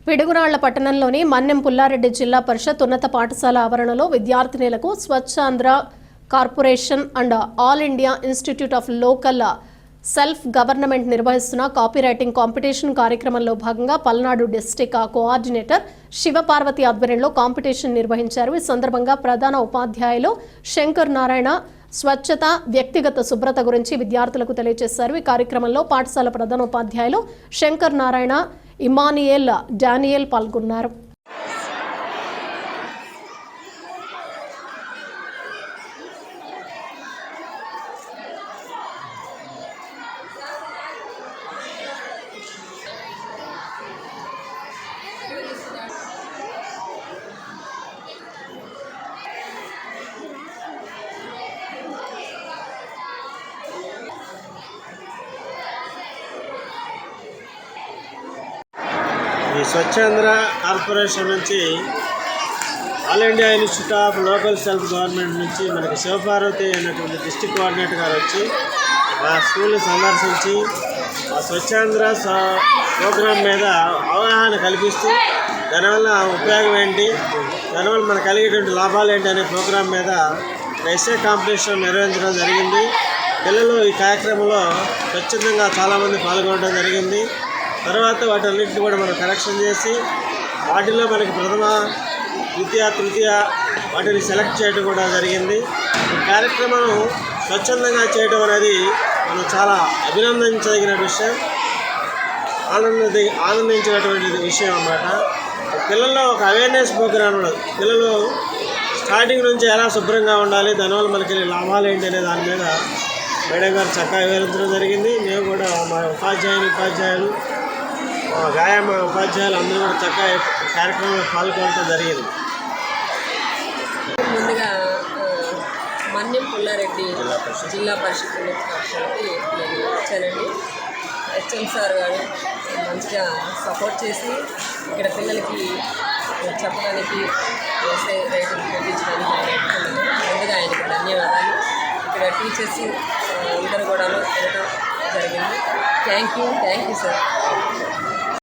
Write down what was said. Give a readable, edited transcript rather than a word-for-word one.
పిడుగురాళ్ల పట్టణంలోని మన్నెం పుల్లారెడ్డి జిల్లా పరిషత్ ఉన్నత పాఠశాల ఆవరణలో విద్యార్థినులకు Swachhandhra corporation and all India institute of local self government నిర్వహిస్తున్న కాపీరైటింగ్ కాంపిటీషన్ కార్యక్రమంలో భాగంగా పల్నాడు డిస్ట్రిక్ట్ కోఆర్డినేటర్ శివపార్వతి ఆధ్వర్యంలో కాంపిటీషన్ నిర్వహించారు. ఈ సందర్భంగా ప్రధాన ఉపాధ్యాయులు శంకర్ నారాయణ స్వచ్ఛత, వ్యక్తిగత శుభ్రత గురించి విద్యార్థులకు తెలియజేశారు. ఈ కార్యక్రమంలో పాఠశాల ప్రధాన ఉపాధ్యాయులు శంకర్ నారాయణ, ఇమానియల్, డానియల్ పాల్గొన్నారు. ఈ స్వచ్ఛాంధ్ర కార్పొరేషన్ నుంచి all India institute of local self government నుంచి మనకి శివపార్వతి అనేటువంటి డిస్ట్రిక్ట్ కోఆర్డినేటర్ గారు వచ్చి ఆ స్కూల్ని సందర్శించి ఆ స్వచ్ఛాంధ్ర ప్రోగ్రాం మీద అవగాహన కల్పిస్తూ దానివల్ల ఉపయోగం ఏంటి, దానివల్ల మనకు కలిగేటువంటి లాభాలు ఏంటి అనే ప్రోగ్రాం మీద ఎస్ఏ కాంపిటీషన్ నిర్వహించడం జరిగింది. పిల్లలు ఈ కార్యక్రమంలో స్వచ్ఛందంగా చాలామంది పాల్గొనడం జరిగింది. తర్వాత వాటన్నిటిని కూడా మనం కరెక్షన్ చేసి వాటిలో మనకి ప్రథమ, ద్వితీయ, తృతీయ వాటిని సెలెక్ట్ చేయడం కూడా జరిగింది. ఈ కార్యక్రమం స్వచ్ఛందంగా చేయడం అనేది మనం చాలా అభినందించదగిన విషయం, ఆనందించినటువంటి విషయం అన్నమాట. పిల్లల్లో ఒక అవేర్నెస్ ప్రోగ్రామ్ ఉన్నది. పిల్లలు స్టార్టింగ్ నుంచి ఎలా శుభ్రంగా ఉండాలి, దానివల్ల మనకి లాభాలు ఏంటి అనే దాని మీద మేడం గారు చక్కగా వివరించడం జరిగింది. మేము కూడా మా ఉపాధ్యాయులు వ్యాయామ ఉపాధ్యాయులు అందరూ కూడా చక్కగా కార్యక్రమంలో పాల్గొనడం జరిగింది. ముందుగా మన్నెం పుల్లారెడ్డి జిల్లా పరిషత్ ఉన్నత పాఠశాలకి నేను వచ్చానండి. హెచ్ఎం సార్ గారు మంచిగా సపోర్ట్ చేసి ఇక్కడ పిల్లలకి చెప్పడానికి ఎస్ఐ రైటింగ్ నేర్పించడానికి ముందుగా ఆయనకి ధన్యవాదాలు. ఇక్కడ టీచర్స్ అందరూ కూడా వెళ్ళడం జరిగింది. Thank you sir.